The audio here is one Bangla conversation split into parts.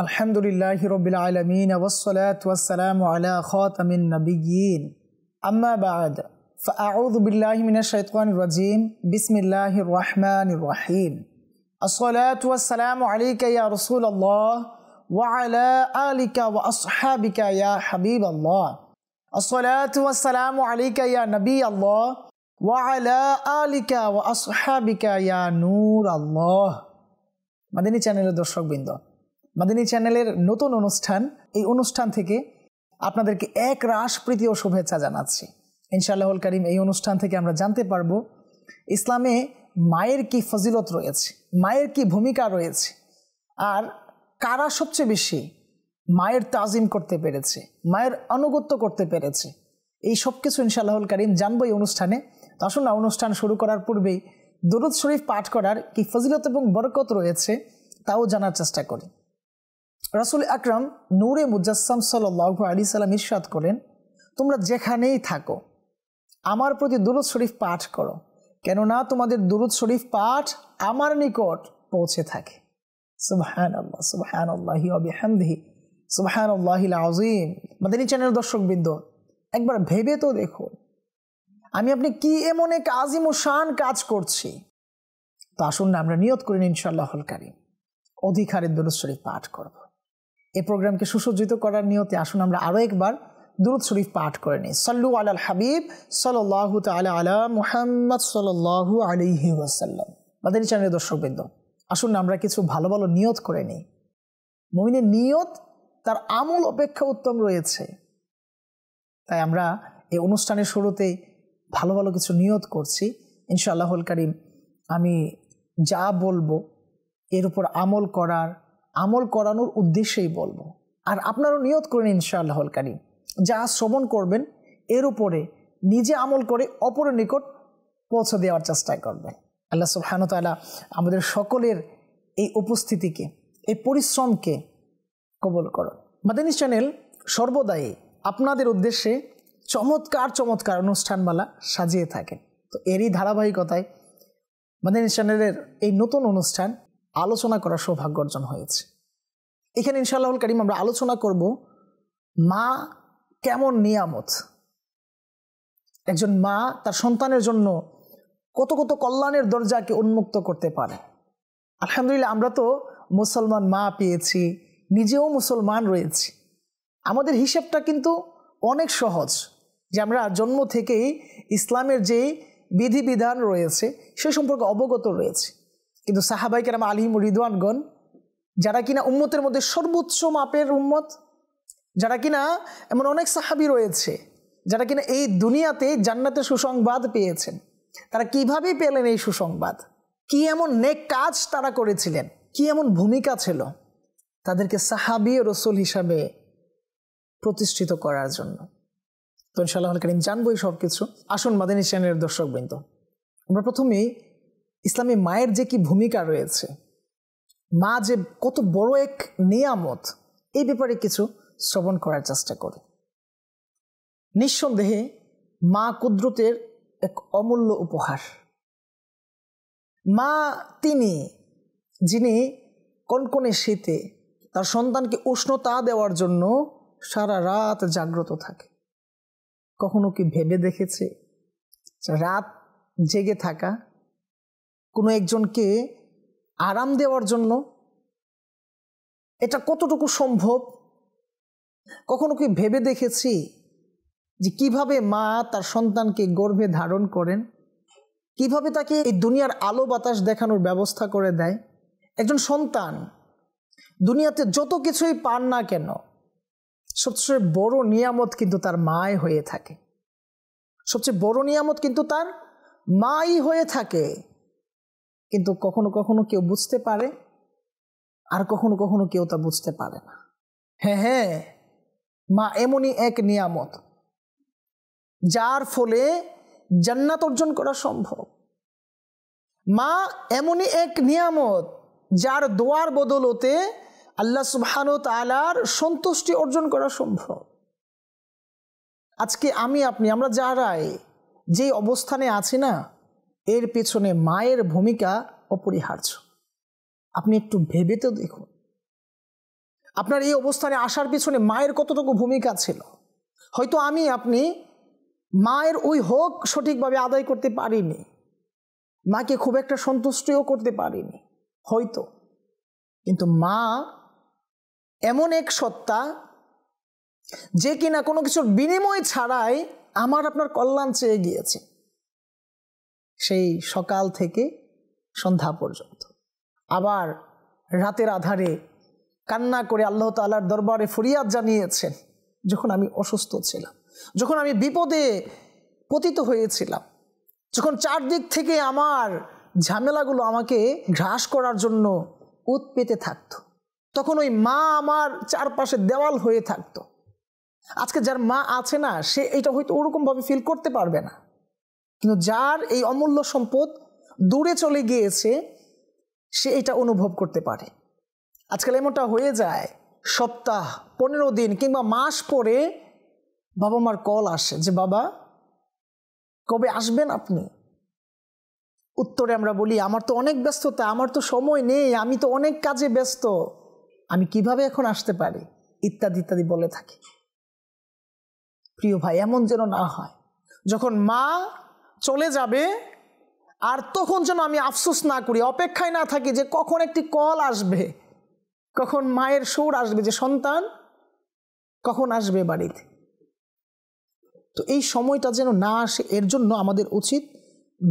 আলহামদুলিল্লাহি রাব্বিল আলামিন ওয়াসসালাতু ওয়াসসালামু আলা খাতামিন নাবিয়্যিন আম্মা বা'দ ফাআউযু বিল্লাহি মিনাশ শাইতানির রাজীম বিসমিল্লাহির রাহমানির রহিম আসসালাতু ওয়াসসালামু আলাইকা ইয়া রাসূলুল্লাহ ওয়া আলা আলিকা ওয়া আসহাবিকা ইয়া হাবিবাল্লাহ আসসালাতু ওয়াসসালামু আলাইকা ইয়া নবিয়াল্লাহ ওয়া আলা আলিকা ওয়া আসহাবিকা ইয়া নূরাল্লাহ। মাদানী চ্যানেলের দর্শকবৃন্দ, মাদানী চ্যানেলের নতুন অনুষ্ঠান, এই অনুষ্ঠান থেকে আপনাদেরকে এক রাশ প্রীতি ও শুভেচ্ছা জানাচ্ছি। ইনশাআল্লাহুল কারীম এই অনুষ্ঠান থেকে আমরা জানতে পারবো ইসলামে মায়ের কি ফজিলত রয়েছে, মায়ের কি ভূমিকা রয়েছে, আর কারা সবচেয়ে বেশি মায়ের তাজিম করতে পেরেছে, মায়ের আনুগত্য করতে পেরেছে। এই সব কিছু ইনশাআল্লাহুল কারীম জানবো এই অনুষ্ঠানে। তো আসুন না, অনুষ্ঠান শুরু করার পূর্বেই দুরূদ শরীফ পাঠ করার কি ফজিলত এবং বরকত রয়েছে তাও জানার চেষ্টা করি। রাসূল আকরাম নূরে মুজাসসাম সাল্লাল্লাহু আলাইহি সাল্লাম ইরশাদ করেন, তোমরা যেখানেই থাকো আমার প্রতি দুরূদ শরীফ পাঠ করো, কেননা তোমাদের দুরূদ শরীফ পাঠ আমার নিকট পৌঁছে থাকে। সুবহানাল্লাহ, সুবহানাল্লাহি ওয়া বিহামদিহি, সুবহানাল্লাহিল আযীম। মাদানী চ্যানেল দর্শকবৃন্দ, একবার ভেবে তো দেখুন আমি আপনি কি এমন এক আযীম ও শান কাজ করছি। তো আসুন না আমরা নিয়ত করি ইনশাআল্লাহুল কারীম অধিক হারে দুরূদ শরীফ পাঠ করব। এই প্রোগ্রামকে সুসজ্জিত করার নিয়তে আসুন আমরা আরো একবার দুরূদ শরীফ পাঠ করে নিই। সাল্লু আলাল হাবিব সাল্লাল্লাহু তাআলা আলা মুহাম্মদ সাল্লাল্লাহু আলাইহি ওয়াসাল্লাম। মাদানী চ্যানেলের দর্শকবৃন্দ, আসুন না আমরা কিছু ভালো ভালো নিয়ত করে নিই। মুমিনের নিয়ত তার আমল অপেক্ষা উত্তম রয়েছে। তাই আমরা এই অনুষ্ঠানের শুরুতেই ভালো ভালো কিছু নিয়ত করছি। ইনশাআল্লাহুল কারীম আমি যা বলবো এর উপর আমল করানোর উদ্দেশ্যেই বলবো। আর আপনারাও নিয়ত করেন ইনশাআল্লাহুল কারীম যা শ্রবণ করবেন এর উপরে নিজে আমল করে অপরের নিকট পৌঁছে দেওয়ার চেষ্টা করবেন। আল্লাহ সুবহানাহু ওয়া তাআলা আমাদের সকলের এই উপস্থিতিকে, এই পরিশ্রমকে কবুল করুন। মাদানী চ্যানেল সর্বদাই আপনাদের উদ্দেশ্যে চমৎকার চমৎকার অনুষ্ঠানমালা সাজিয়ে থাকেন। তো এরই ধারাবাহিকতায় মাদানী চ্যানেলের এই নতুন অনুষ্ঠান আলোচনা করার সৌভাগ্য অর্জন হয়েছে। এখানে ইনশাআল্লাহুল কারীম আমরা আলোচনা করব মা কেমন নিয়ামত। একজন মা তার সন্তানের জন্য কত কত কল্যাণের দরজাকে উন্মুক্ত করতে পারে। আলহামদুলিল্লাহ, আমরা তো মুসলমান মা পেয়েছি, নিজেও মুসলমান রয়েছি। আমাদের হিসাবটা কিন্তু অনেক সহজ, যে আমরা জন্ম থেকেই ইসলামের যে বিধিবিধান রয়েছে সে সম্পর্কে অবগত রয়েছে। কিন্তু সাহাবায়ে কেরাম আলাইহিম রিদওয়ানগণ, যারা কিনা উম্মতের মধ্যে সর্বোচ্চ মাপের উম্মত, যারা কিনা এমন অনেক সাহাবী রয়েছে যারা কিনা এই দুনিয়াতে জান্নাতের সুসংবাদ পেয়েছেন, তারা কিভাবে পেলেন এই সুসংবাদ, কি এমন নেক কাজ তারা করেছিলেন, কি এমন ভূমিকা ছিল তাদেরকে সাহাবী ও রাসূল হিসাবে প্রতিষ্ঠিত করার জন্য। তো ইনশাআল্লাহুল কারীম জানবো এই সব কিছু। আসুন মাদানী চ্যানেলের দর্শকবৃন্দ, আমরা প্রথমেই ইসলামে মায়ের যে কি ভূমিকা রয়েছে, মা যে কত বড় এক নিয়ামত, এই ব্যাপারে কিছু শ্রবণ করার চেষ্টা করি। নিঃসন্দেহে মা কুদরতের এক অমূল্য উপহার। মা তিনি যিনি কনকনে শীতে তার সন্তানকে উষ্ণতা দেওয়ার জন্য সারা রাত জাগ্রত থাকে। কখনো কি ভেবে দেখেছে রাত জেগে থাকা কোনো একজনকে আরাম দেওয়ার জন্য এটা কতটুকু সম্ভব? কখনো কি ভেবে দেখেছি যে কিভাবে মা তার সন্তানকে গর্ভে ধারণ করেন, কিভাবে তাকে এই দুনিয়ার আলো বাতাস দেখানোর ব্যবস্থা করে দেয়? একজন সন্তান দুনিয়াতে যত কিছুই পান না কেন, সবচেয়ে বড় নিয়ামত কিন্তু তার মাই হয়ে থাকে। সবচেয়ে বড় নিয়ামত কিন্তু তার মাই হয়ে থাকে। কিন্তু কখনো কখনো কেউ বুঝতে পারে, আর কখনো কখনো কেউ তা বুঝতে পারে না। হ্যাঁ, মা এমনই এক নিয়ামত যার ফলে জান্নাত অর্জন করা সম্ভব। মা এমনই এক নিয়ামত যার দোয়ার বদলতে আল্লাহ সুবহানাহু ওয়া তাআলার সন্তুষ্টি অর্জন করা সম্ভব। আজকে আমরা যারাই যে অবস্থানে আছি না, এর পেছনে মায়ের ভূমিকা অপরিহার্য। আপনি একটু ভেবে তো দেখুন, আপনার এই অবস্থানে আসার পিছনে মায়ের কতটুকু ভূমিকা ছিল। হয়তো আমি আপনি মায়ের ওই হক সঠিকভাবে আদায় করতে পারিনি, মাকে খুব একটা সন্তুষ্টও করতে পারিনি হয়তো, কিন্তু মা এমন এক সত্তা যে কিনা কোনো কিছুর বিনিময় ছাড়াই আমার আপনার কল্যাণ চেয়ে গিয়েছে, সেই সকাল থেকে সন্ধ্যা পর্যন্ত। আবার রাতের আধারে কান্না করে আল্লাহ তাআলার দরবারে ফরিয়াদ জানিয়েছেন যখন আমি অসুস্থ ছিলাম, যখন আমি বিপদে পতিত হয়েছিলাম, যখন চারদিক থেকে আমার ঝামেলাগুলো আমাকে গ্রাস করার জন্য উত পেতে থাকতো, তখন ওই মা আমার চারপাশে দেওয়াল হয়ে থাকতো। আজকে যার মা আছে না, সে এটা হয়তো ওরকমভাবে ফিল করতে পারবে না, কিন্তু যার এই অমূল্য সম্পদ দূরে চলে গিয়েছে সে এটা অনুভব করতে পারে। আজকাল এমনটা হয়ে যায়, সপ্তাহ 15 দিন কিংবা মাস পরে বাবা মার কল আসে যে বাবা কবে আসবেন আপনি। উত্তরে আমরা বলি আমার তো অনেক ব্যস্ততা, আমার তো সময় নেই, আমি তো অনেক কাজে ব্যস্ত, আমি কিভাবে এখন আসতে পারি, ইত্যাদি ইত্যাদি বলে থাকি। প্রিয় ভাই, এমন যেন না হয় যখন মা চলে যাবে আর তখন যেন আমি আফসোস না করি, অপেক্ষায় না থাকি যে কখন একটি কল আসবে, কখন মায়ের সুর আসবে যে সন্তান কখন আসবে বাড়িতে। তো এই সময়টা যেন না আসে, এর জন্য আমাদের উচিত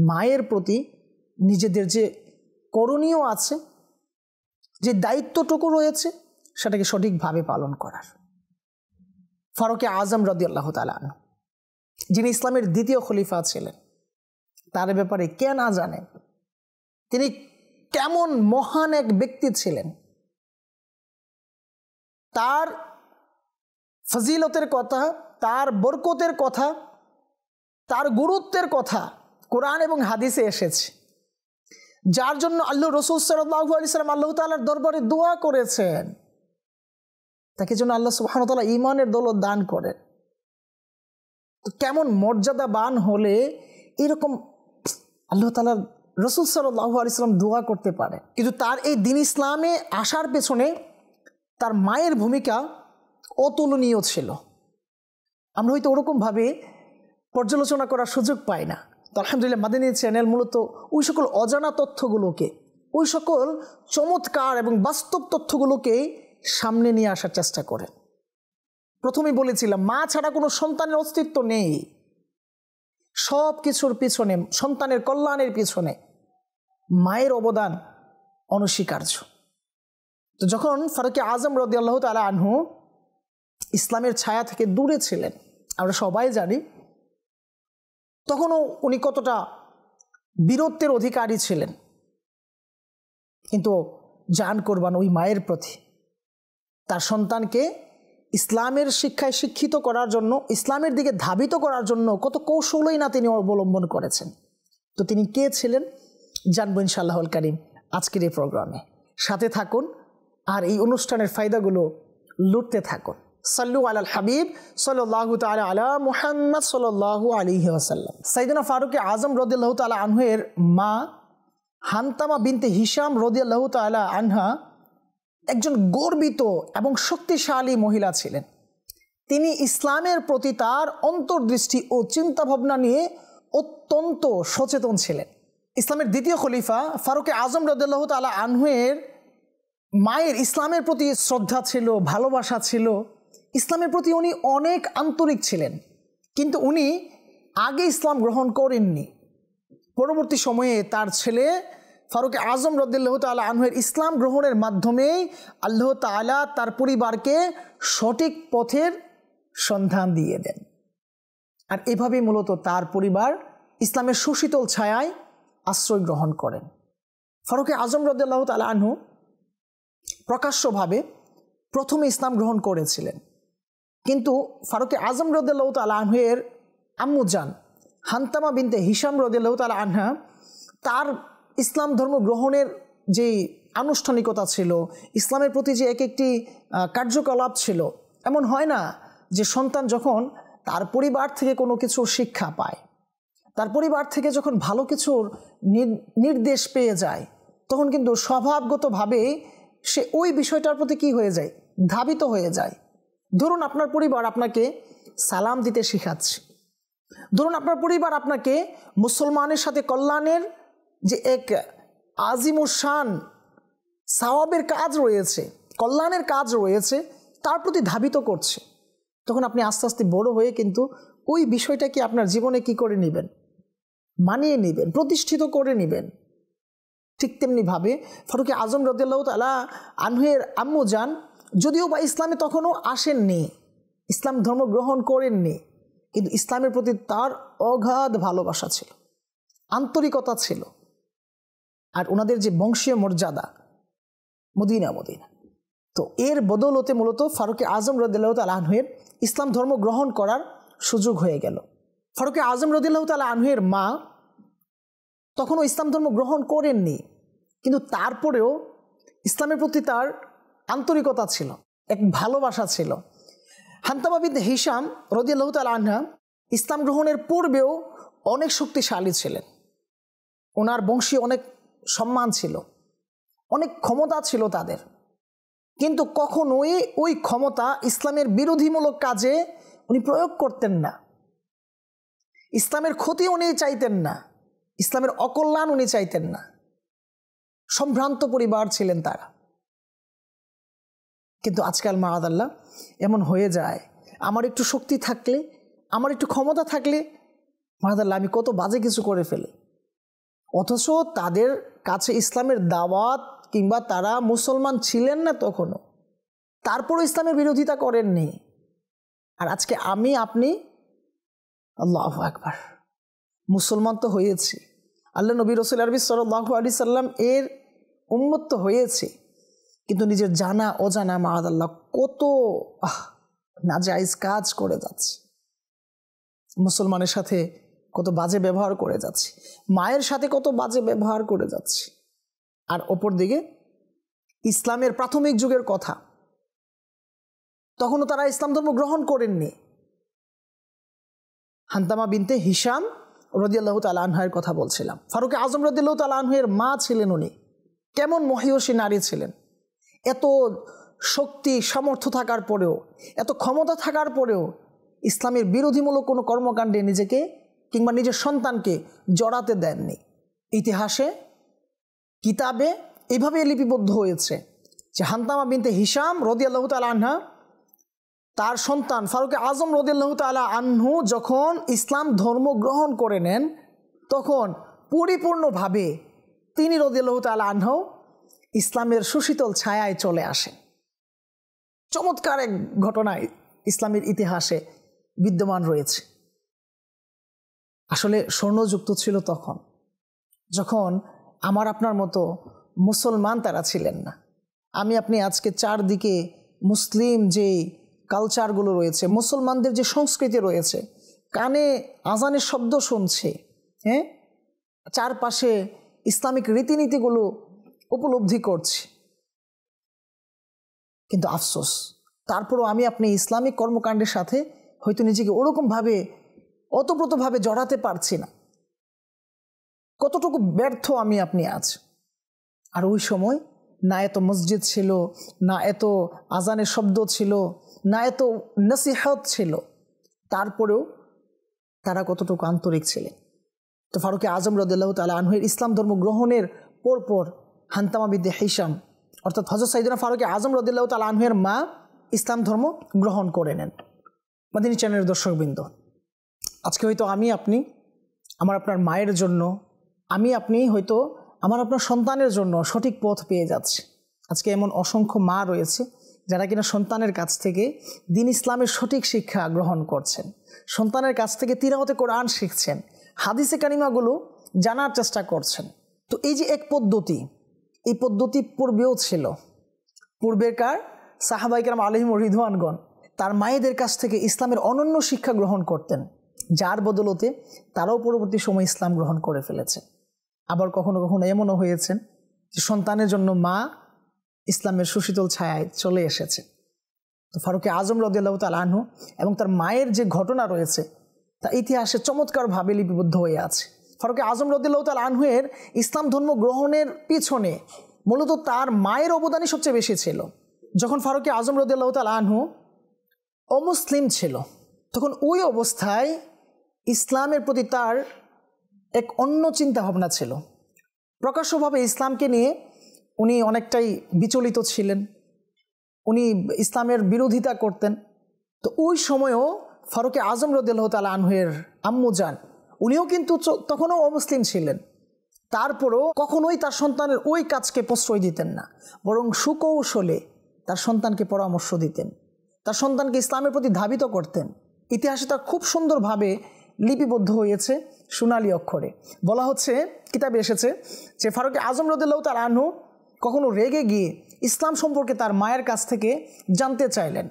মায়ের প্রতি নিজেদের যে করণীয় আছে, যে দায়িত্বটুকু রয়েছে সেটাকে সঠিকভাবে পালন করার। ফারুকে আজম রাদিয়াল্লাহু তাআলা আনহু, যিনি ইসলামের দ্বিতীয় খলিফা ছিলেন, তার ব্যাপারে কে না জানেন তিনি কেমন মহান এক ব্যক্তি ছিলেন। তার ফজিলতের কথা, তার বরকতের কথা, তার গুরুত্বের কথা কোরআন এবং হাদিসে এসেছে, যার জন্য আল্লাহ রাসূল সাল্লাল্লাহু আলাইহি ওয়াসাল্লাম আল্লাহ তাআলার দরবারে দোয়া করেছেন, তাকে যেন আল্লাহ সুবহানাহু ওয়া তাআলা ঈমানের দৌলত দান করেন। তো কেমন মর্যাদাবান হলে এরকম আল্লাহ তাআলা রাসূল সাল্লাল্লাহু আলাইহি ওয়াসাল্লাম দোয়া করতে পারে। কিন্তু তার এই দ্বীন ইসলামে আসার পেছনে তার মায়ের ভূমিকা অতুলনীয় ছিল। আমরা হয়তো ওরকমভাবে পর্যালোচনা করার সুযোগ পাই না। তো আলহামদুলিল্লাহ মাদানী চ্যানেল মূলত ওই সকল অজানা তথ্যগুলোকে, ওই সকল চমৎকার এবং বাস্তব তথ্যগুলোকে সামনে নিয়ে আসার চেষ্টা করেন। প্রথমেই বলেছিলাম মা ছাড়া কোনো সন্তানের অস্তিত্ব নেই। সব কিছুর পিছনে, সন্তানের কল্যাণের পিছনে মায়ের অবদান অনস্বীকার্য। তো যখন ফারুকে আজম রাদিয়াল্লাহু তাআলা আনহু ইসলামের ছায়া থেকে দূরে ছিলেন, আমরা সবাই জানি, তখনও উনি কতটা বীরত্বের অধিকারী ছিলেন, কিন্তু জান কোরবান ওই মায়ের প্রতি। তার সন্তানকে ইসলামের শিক্ষায় শিক্ষিত করার জন্য, ইসলামের দিকে ধাবিত করার জন্য কত কৌশলই না তিনি অবলম্বন করেছেন। তো তিনি কে ছিলেন জানবো ইনশাআল্লাহুল কারীম আজকের এই প্রোগ্রামে। সাথে থাকুন আর এই অনুষ্ঠানের ফায়দাগুলো লুটতে থাকুন। সাল্লু আলাল হাবিব সাল্লাল্লাহু তাআলা আলা মুহাম্মদ সাল্লাল্লাহু আলাইহি ওয়াসাল্লাম। সাইয়েদনা ফারুকে আজম রাদিয়াল্লাহু তাআলা আনহু এর মা হানতামা বিনতে হিশাম রাদিয়াল্লাহু তাআলা আনহা একজন গর্বিত এবং শক্তিশালী মহিলা ছিলেন। তিনি ইসলামের প্রতি তার অন্তর্দৃষ্টি ও চিন্তাভাবনা নিয়ে অত্যন্ত সচেতন ছিলেন। ইসলামের দ্বিতীয় খলিফা ফারুকে আজম রাদিয়াল্লাহু তাআলা আনহু এর মায়ের ইসলামের প্রতি শ্রদ্ধা ছিল, ভালোবাসা ছিল, ইসলামের প্রতি উনি অনেক আন্তরিক ছিলেন, কিন্তু উনি আগে ইসলাম গ্রহণ করেননি। পরবর্তী সময়ে তার ছেলে ফারুকে আজম রাদিয়াল্লাহু তাআলা আনহু এর ইসলাম গ্রহণের মাধ্যমেই আল্লাহ তাআলা তার পরিবারকে সঠিক পথের সন্ধান দিয়ে দেন। আর এভাবেই মূলত তার পরিবার ইসলামের সুশীতল ছায়ায় আশ্রয় গ্রহণ করেন। ফারুকে আজম রাদিয়াল্লাহু তাআলা আনহু প্রকাশ্যভাবে প্রথমে ইসলাম গ্রহণ করেছিলেন, কিন্তু ফারুকে আজম রাদিয়াল্লাহু তাআলা আনহু এর আম্মু জান হানতামা বিনতে হিশাম রাদিয়াল্লাহু তাআলা আনহা তার ইসলাম ধর্ম গ্রহণের যে আনুষ্ঠানিকতা ছিল, ইসলামের প্রতি যে এক একটি কার্যকলাপ ছিল, এমন হয় না যে সন্তান যখন তার পরিবার থেকে কোনো কিছুর শিক্ষা পায়, তার পরিবার থেকে যখন ভালো কিছুর নির্দেশ পেয়ে যায়, তখন কিন্তু স্বভাবগতভাবে সে ওই বিষয়টার প্রতি কি হয়ে যায়, ধাবিত হয়ে যায়। ধরুন আপনার পরিবার আপনাকে সালাম দিতে শেখাচ্ছে, ধরুন আপনার পরিবার আপনাকে মুসলমানের সাথে কল্যাণের যে এক আজিমুশান সওয়াবের কাজ রয়েছে, কল্যাণের কাজ রয়েছে, তার প্রতি ধাবিত করছে। তখন আপনি আস্তে আস্তে বড় হয়ে কিন্তু ওই বিষয়টাকে আপনার জীবনে কি করে নেবেন, মানিয়ে নেবেন, প্রতিষ্ঠিত করে নেবেন। ঠিক তেমনিভাবে ফারুক আজম রাদিয়াল্লাহু তাআলা আনহুর আম্মু জান যদিও বা ইসলামে তখনও আসেননি, ইসলাম ধর্ম গ্রহণ করেননি, কিন্তু ইসলামের প্রতি তার অগাধ ভালোবাসা ছিল, আন্তরিকতা ছিল। আর ওনাদের যে বংশীয় মর্যাদা, মদিনা, তো এর বদৌলতে মূলত ফারুক আজম রাদিয়াল্লাহু তাআলা আনহুর ইসলাম ধর্ম গ্রহণ করার সুযোগ হয়ে গেল। ফারুক আজম রাদিয়াল্লাহু তাআলা আনহুর মা তখনও ইসলাম ধর্ম গ্রহণ করেননি, কিন্তু তারপরেও ইসলামের প্রতি তার আন্তরিকতা ছিল, এক ভালোবাসা ছিল। হান্তামা বিনতে হিশাম রাদিয়াল্লাহু তাআলা আনহা ইসলাম গ্রহণের পূর্বেও অনেক শক্তিশালী ছিলেন, ওনার বংশী অনেক সম্মান ছিল, অনেক ক্ষমতা ছিল তাদের, কিন্তু কখনোই ওই ক্ষমতা ইসলামের বিরোধীমূলক কাজে উনি প্রয়োগ করতেন না। ইসলামের ক্ষতি উনি চাইতেন না, ইসলামের অকল্যাণ উনি চাইতেন না। সম্ভ্রান্ত পরিবার ছিলেন তারা। কিন্তু আজকাল মাআযাল্লাহ এমন হয়ে যায়, আমার একটু শক্তি থাকলে, আমার একটু ক্ষমতা থাকলে মাআযাল্লাহ আমি কত বাজে কিছু করে ফেলি, অথচ তাদের কাছে ইসলামের দাওয়াত কিংবা তারা মুসলমান ছিলেন না তখনও, তারপরও ইসলামের বিরোধিতা করেননি। আর আজকে আমি আপনি আল্লাহু আকবার মুসলমান তো হয়েছি, আল্লাহ নবী রাসূল আরবি সাল্লাল্লাহু আলাইহি সাল্লাম এর উম্মত তো হয়েছে, কিন্তু নিজের জানা অজানা মাআযাল্লাহ কত নাজায়েজ কাজ করে যাচ্ছে, মুসলমানের সাথে কত বাজে ব্যবহার করে যাচ্ছে, মায়ের সাথে কত বাজে ব্যবহার করে যাচ্ছে। আর অপর দিকে ইসলামের প্রাথমিক যুগের কথা, তখনও তারা ইসলাম ধর্ম গ্রহণ করেননি। হান্তামা বিনতে হিশাম রাদিয়াল্লাহু তাআলা আনহার কথা বলছিলাম। ফারুক আজম রাদিয়াল্লাহু তাআলা আনহুর মা ছিলেন, উনি কেমন মহিয়সী নারী ছিলেন। এত শক্তি সামর্থ্য থাকার পরেও, এত ক্ষমতা থাকার পরেও ইসলামের বিরোধীমূলক কোনো কর্মকাণ্ডে নিজেকে কিংবা নিজের সন্তানকে জড়াতে দেননি। ইতিহাসে কিতাবে এইভাবে লিপিবদ্ধ হয়েছে যে হান্তামা বিনতে হিশাম রাদিয়াল্লাহু তাআলা আনহা তার সন্তান ফারুক আজম রাদিয়াল্লাহু তাআলা আনহু যখন ইসলাম ধর্ম গ্রহণ করে নেন, তখন পরিপূর্ণভাবে তিনি রাদিয়াল্লাহু তাআলা আনহু ইসলামের সুশীতল ছায়ায় চলে আসেন। চমৎকার এক ঘটনায় ইসলামের ইতিহাসে বিদ্যমান রয়েছে। আসলে স্বর্ণযুক্ত ছিল তখন, যখন আমার আপনার মতো মুসলমান তারা ছিলেন না। আমি আপনি আজকে চারদিকে মুসলিম যে কালচারগুলো রয়েছে, মুসলমানদের যে সংস্কৃতি রয়েছে, কানে আজানের শব্দ শুনছে, হ্যাঁ, চারপাশে ইসলামিক রীতিনীতিগুলো উপলব্ধি করছে, কিন্তু আফসোস তারপরও আমি আপনি ইসলামিক কর্মকাণ্ডের সাথে হয়তো নিজেকে ওরকমভাবে ওতপ্রোতভাবে জড়াতে পারছি না। কতটুকু ব্যর্থ আমি আপনি আজ। আর ওই সময় না এত মসজিদ ছিল, না এত আজানের শব্দ ছিল, না এত নসিহত ছিল, তারপরেও তারা কতটুকু আন্তরিক ছিলেন। তো ফারুক আজম রাদিয়াল্লাহু তাআলা আনহুর ইসলাম ধর্ম গ্রহণের পরপর হান্তামা বিনতে হিশাম অর্থাৎ হযরত সাইয়েদনা ফারুক আজম রাদিয়াল্লাহু তাআলা আনহুর মা ইসলাম ধর্ম গ্রহণ করে নেন। মাদানী চ্যানেলের দর্শকবৃন্দ, আজকে হয়তো আমি আপনি আমার আপনার মায়ের জন্য, আমি আপনি হয়তো আমার আপনার সন্তানের জন্য সঠিক পথ পেয়ে যাচ্ছে। আজকে এমন অসংখ্য মা রয়েছে যারা কিনা সন্তানের কাছ থেকে দ্বীন ইসলামের সঠিক শিক্ষা গ্রহণ করছেন, সন্তানের কাছ থেকে তিলাওয়াতে কোরআন শিখছেন, হাদিসে কারিমাগুলো জানার চেষ্টা করছেন। তো এই যে এক পদ্ধতি, এই পদ্ধতি পূর্বেও ছিল। পূর্বেকার সাহাবায়ে কেরাম আলাইহিম রিদওয়ানগণ তার মায়েদের কাছ থেকে ইসলামের অনন্য শিক্ষা গ্রহণ করতেন, যার বদলতে তারাও পরবর্তী সময় ইসলাম গ্রহণ করে ফেলেছেন। আবার কখনো কখনো এমনও হয়েছেন যে সন্তানের জন্য মা ইসলামের সুশীতল ছায়ায় চলে এসেছে। তো ফারুক আজম রাদিয়াল্লাহু তাআলা আনহু এবং তার মায়ের যে ঘটনা রয়েছে তা ইতিহাসে চমৎকারভাবে লিপিবদ্ধ হয়ে আছে। ফারুক আজম রাদিয়াল্লাহু তাআলা আনহুর ইসলাম ধর্ম গ্রহণের পিছনে মূলত তার মায়ের অবদানই সবচেয়ে বেশি ছিল। যখন ফারুক আজম রাদিয়াল্লাহু তাআলা আনহু অমুসলিম ছিল, তখন ওই অবস্থায় ইসলামের প্রতি তার এক অন্য চিন্তা ভাবনা ছিল। প্রকাশ্যভাবে ইসলামকে নিয়ে উনি অনেকটাই বিচলিত ছিলেন, উনি ইসলামের বিরোধিতা করতেন। তো ওই সময়ও ফারুক আজম রাদিয়াল্লাহু তাআলা আনহুর আম্মু জান, উনিও কিন্তু তখনও অমুসলিম ছিলেন, তারপরও কখনোই তার সন্তানের ওই কাজকে প্রশ্রয় দিতেন না, বরং সুকৌশলে তার সন্তানকে পরামর্শ দিতেন, তার সন্তানকে ইসলামের প্রতি ধাবিত করতেন। ইতিহাসে তা খুব সুন্দরভাবে লিপিবদ্ধ হয়েছে সোনালী অক্ষরে। বলা হচ্ছে, কিতাবে এসেছে যে ফারুক আজম রাদিয়াল্লাহু তাআলা আনহু কখনো রেগে গিয়ে ইসলাম সম্পর্কে তার মায়ের কাছ থেকে জানতে চাইলেন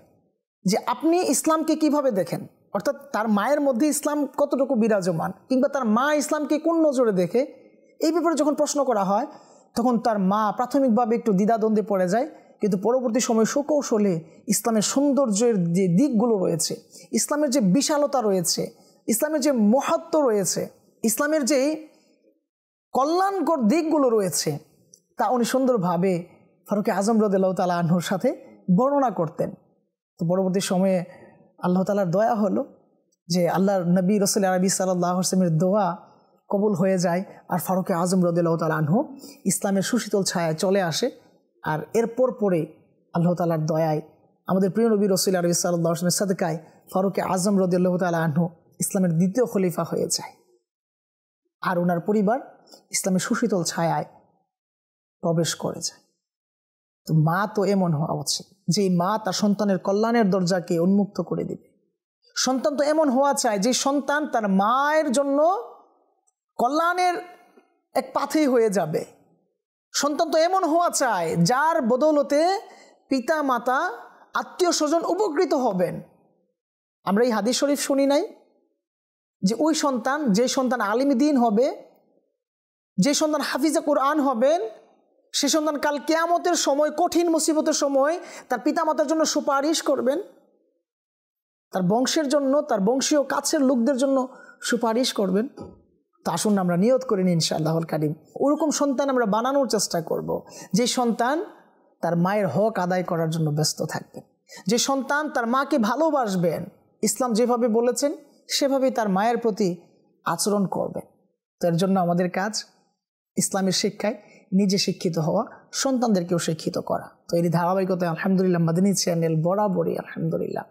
যে আপনি ইসলামকে কিভাবে দেখেন, অর্থাৎ তার মায়ের মধ্যে ইসলাম কতটুকু বিরাজমান, কিংবা তার মা ইসলামকে কোন নজরে দেখে। এই ব্যাপারে যখন প্রশ্ন করা হয় তখন তার মা প্রাথমিকভাবে একটু দ্বিধাদ্বন্দ্বে পড়ে যায়, কিন্তু পরবর্তী সময় সুকৌশলে ইসলামের সৌন্দর্যের যে দিকগুলো রয়েছে, ইসলামের যে বিশালতা রয়েছে, ইসলামের যে মহত্ব রয়েছে, ইসলামের যে কল্যাণকর দিকগুলো রয়েছে, তা উনি সুন্দরভাবে ফারুক আজম রাদিয়াল্লাহু তাআলা আনহুর সাথে বর্ণনা করতেন। তো পরবর্তী সময়ে আল্লাহ তাআলার দয়া হলো যে আল্লাহর নবী রাসূল আরবি সাল্লাল্লাহু আলাইহি ওয়াসাল্লামের দোয়া কবুল হয়ে যায়, আর ফারুক আজম রাদিয়াল্লাহু তাআলা আনহু ইসলামের সুশীতল ছায়ায় চলে আসে। আর এরপর পরে আল্লাহ তাআলার দয়ায় আমাদের প্রিয় নবী রাসূল আরবি সাল্লাল্লাহু আলাইহি ওয়াসাল্লামের সাদকায় ফারুক আজম রাদিয়াল্লাহু তাআলা আনহু ইসলামের দ্বিতীয় খলিফা হয়ে যায়, আর ওনার পরিবার ইসলামের সুশীতল ছায়ায় প্রবেশ করে যায়। তো মা তো এমন হওয়া উচিত যে মা তার সন্তানের কল্যাণের দরজাকে উন্মুক্ত করে দিবে। সন্তান তো এমন হওয়া চায় যে সন্তান তার মায়ের জন্য কল্যাণের এক পাথেই হয়ে যাবে। সন্তান তো এমন হওয়া চায় যার বদৌলতে পিতা মাতা আত্মীয় স্বজন উপকৃত হবেন। আমরা এই হাদিস শরীফ শুনি নাই যে ওই সন্তান, যে সন্তান আলিম দ্বীন হবে, যে সন্তান হাফিজে কোরআন হবেন, সে সন্তান কাল কিয়ামতের সময়, কঠিন মুসিবতের সময় তার পিতামাতার জন্য সুপারিশ করবেন, তার বংশের জন্য, তার বংশীয় কাছের লোকদের জন্য সুপারিশ করবেন। তো আসুন আমরা নিয়ত করি ইনশাআল্লাহুল কারীম ওরকম সন্তান আমরা বানানোর চেষ্টা করব, যে সন্তান তার মায়ের হক আদায় করার জন্য ব্যস্ত থাকবেন, যে সন্তান তার মাকে ভালোবাসবেন, ইসলাম যেভাবে বলেছেন সেভাবেই তার মায়ের প্রতি আচরণ করবেন। তো এর জন্য আমাদের কাজ ইসলামের শিক্ষায় নিজে শিক্ষিত হওয়া, সন্তানদেরকেও শিক্ষিত করা। তো এই ধারাবাহিকতায় আলহামদুলিল্লাহ মাদানী চ্যানেল বরাবরই আলহামদুলিল্লাহ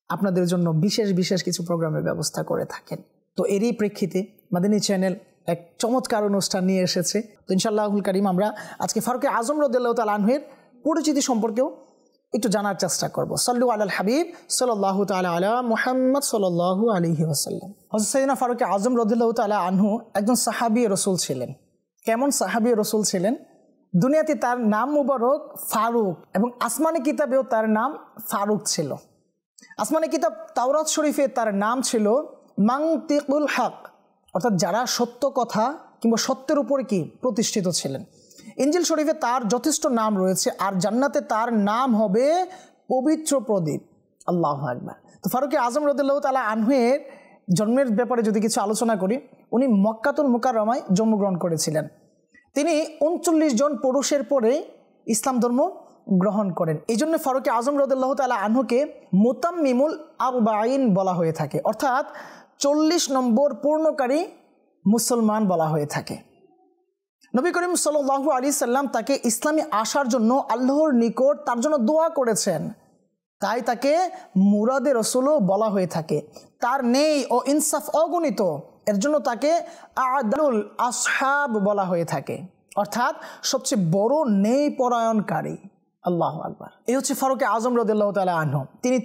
আপনাদের জন্য বিশেষ বিশেষ কিছু প্রোগ্রামের ব্যবস্থা করে থাকেন। তো এরই প্রেক্ষিতে মাদানী চ্যানেল এক চমৎকার অনুষ্ঠান নিয়ে এসেছে। তো ইনশাআল্লাহুল কারীম আমরা আজকে ফারুক আজম রাদিয়াল্লাহু তাআলা আনহুর পরিচিতি সম্পর্কেও একটু জানার চেষ্টা করব। সাল্লু আলাল হাবিব সাল্লাল্লাহু তাআলা আলা মুহাম্মদ সাল্লাল্লাহু আলাইহি ওয়াসাল্লাম। হযরত সাইয়েদনা ফারুক আজম রাদিয়াল্লাহু তাআলা আনহু একজন সাহাবী রাসূল ছিলেন। কেমন সাহাবী রাসূল ছিলেন? দুনিয়াতে তার নাম মুবারক ফারুক, এবং আসমানি কিতাবেও তার নাম ফারুক ছিল। আসমানি কিতাব তাওরাত শরীফে তার নাম ছিল মানতিকুল হক, অর্থাৎ যারা সত্য কথা কিংবা সত্যের উপরে কি প্রতিষ্ঠিত ছিলেন। ইনজিল শরীফে তার যথেষ্ট নাম রয়েছে, আর জান্নাতে তার নাম হবে পবিত্র প্রদীপ। আল্লাহু আকবার। তো ফারুক আজম রাদিয়াল্লাহু তাআলা আনহুর জন্মের ব্যাপারে যদি কিছু আলোচনা করি, উনি মক্কাতুল মুকাররমায় জন্মগ্রহণ করেছিলেন। তিনি 39 জন পুরুষের পরে ইসলাম ধর্ম গ্রহণ করেন। এই জন্য ফারুক আজম রাদিয়াল্লাহু তাআলা আনহুকে মুতাম্মিমুল আরবাঈন বলা হয়ে থাকে, অর্থাৎ 40 নম্বর পূর্ণকারী মুসলমান বলা হয়ে থাকে। নবী করিম সাল্লাল্লাহু আলাইহি সাল্লাম তাকে ইসলামে আসার জন্য আল্লাহর নিকট তার জন্য দোয়া করেছেন, তাই তাকে মুরাদে রসুলও বলা হয়ে থাকে। তার নেই ও ইনসাফ অগণিত, এর জন্য তাকে আদালুল আসহাব বলা হয়ে থাকে, অর্থাৎ সবচেয়ে বড় নেই পরায়ণকারী। আল্লাহু আকবার। এই হচ্ছে ফারুক আজম রাদিয়াল্লাহু তাআলা আনহু। তিনি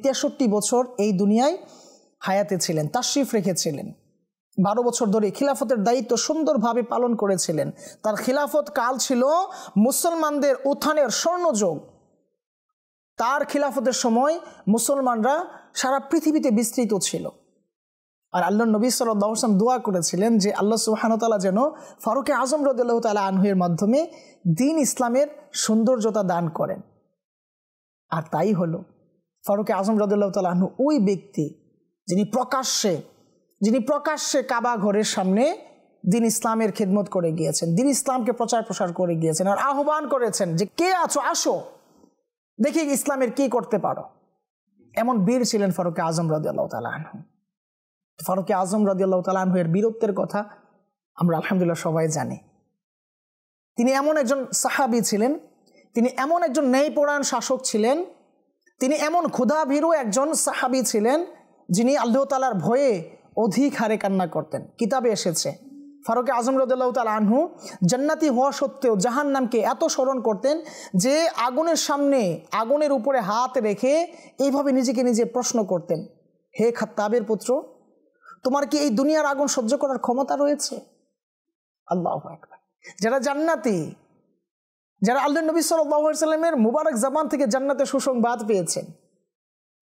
63 বছর এই দুনিয়ায় হায়াতে ছিলেন, তাশরিফ রেখেছিলেন। 12 বছর ধরে খিলাফতের দায়িত্ব সুন্দরভাবে পালন করেছিলেন। তার খিলাফত কাল ছিল মুসলমানদের উত্থানের স্বর্ণযুগ। তার খিলাফতের সময় মুসলমানরা সারা পৃথিবীতে বিস্তৃত ছিল, আর আল্লাহর নবী সাল্লাল্লাহু আলাইহি ওয়াসাল্লাম দোয়া করেছিলেন যে আল্লাহ সুবহানাহু ওয়া তাআলা যেন ফারুক আজম রাদিয়াল্লাহু তাআলা আনহুর মাধ্যমে দ্বীন ইসলামের সৌন্দর্যতা দান করেন। আর তাই হলো, ফারুক আজম রাদিয়াল্লাহু তাআলা আনহু ওই ব্যক্তি যিনি প্রকাশ্যে কাবা ঘরের সামনে দিন ইসলামের খিদমত করে গিয়েছেন, দিন ইসলামকে প্রচার প্রসার করে গিয়েছেন আর আহ্বান করেছেন যে কে আছো আসো দেখি ইসলামের কি করতে পারো। এমন বীর ছিলেন ফারুক আজম রাদিয়াল্লাহু তাআলা আনহু। ফারুক আজম রাদিয়াল্লাহু তাআলা আনহু এর বীরত্বের কথা আমরা আলহামদুলিল্লাহ সবাই জানি। তিনি এমন একজন সাহাবী ছিলেন, তিনি এমন একজন ন্যায়পরায়ণ শাসক ছিলেন, তিনি এমন ক্ষুধাভীরু একজন সাহাবী ছিলেন যিনি আল্লাহ তাআলার ভয়ে অধিক হারে কান্না করতেন। কিতাবে এসেছে ফারুক আজম রাদিয়াল্লাহু তাআলা আনহু জান্নাতি হওয়া সত্ত্বেও জাহান্নামকে এত স্মরণ করতেন যে আগুনের সামনে আগুনের উপরে হাত রেখে এইভাবে নিজেকে নিজে প্রশ্ন করতেন, হে খাত্তাবের পুত্র, তোমার কি এই দুনিয়ার আগুন সহ্য করার ক্ষমতা রয়েছে? আল্লাহু আকবার। যারা জান্নাতি, যারা আল্লাহর নবী সাল্লাল্লাহু আলাইহি সাল্লামের মুবারক জবান থেকে জান্নাতের সুসংবাদ পেয়েছেন,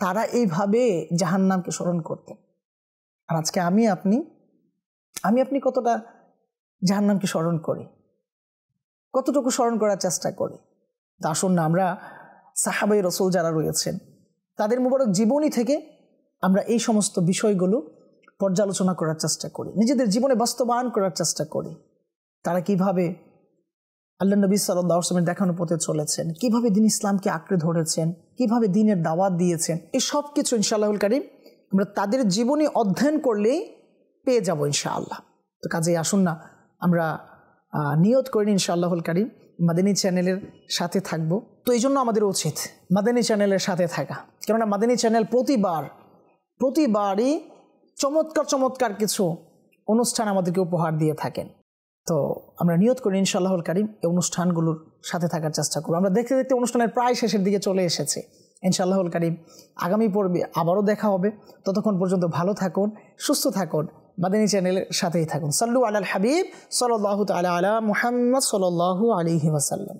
তারা এইভাবে জাহান্নামকে স্মরণ করতেন। আর আজকে আমি আপনি কতটা জাহান্নামকে স্মরণ করি, কতটুকু স্মরণ করার চেষ্টা করি? তা আসুন না আমরা সাহাবায়ে রাসূল যারা রয়েছেন তাদের মুবারক জীবনী থেকে আমরা এই সমস্ত বিষয়গুলো পর্যালোচনা করার চেষ্টা করি, নিজেদের জীবনে বাস্তবায়ন করার চেষ্টা করি। তারা কিভাবে আল্লাহর নবী সাল্লাল্লাহু আলাইহি ওয়াসাল্লামের দেখানো পথে চলেছেন, কিভাবে দ্বীন ইসলামকে আঁকড়ে ধরেছেন, কিভাবে দ্বীনের দাওয়াত দিয়েছেন, এই সব কিছু ইনশাআল্লাহুল কারীম আমরা তাদের জীবনী অধ্যয়ন করলেই পেয়ে যাব ইনশাআল্লাহ। তো কাজেই আসুন না আমরা নিয়ত করি ইনশাআল্লাহুল কারীম মাদানী চ্যানেলের সাথে থাকব। তো এই জন্য আমাদের উচিত মাদানী চ্যানেলের সাথে থাকা, কেননা মাদানী চ্যানেল প্রতিবারই চমৎকার কিছু অনুষ্ঠান আমাদেরকে উপহার দিয়ে থাকেন। তো আমরা নিয়ত করি ইনশাআল্লাহুল কারীম এই অনুষ্ঠানগুলোর সাথে থাকার চেষ্টা করব। আমরা দেখতে দেখতে অনুষ্ঠানের প্রায় শেষের দিকে চলে এসেছে। ইনশাআল্লাহুল কারীম আগামী পর্বে আবারও দেখা হবে। ততক্ষণ পর্যন্ত ভালো থাকুন, সুস্থ থাকুন, মাদানী চ্যানেলের সাথেই থাকুন। সাল্লু আলাল হাবিব সাল্লাল্লাহু তাআলা আলা মুহাম্মদ সাল্লাল্লাহু আলাইহি ওয়াসাল্লাম।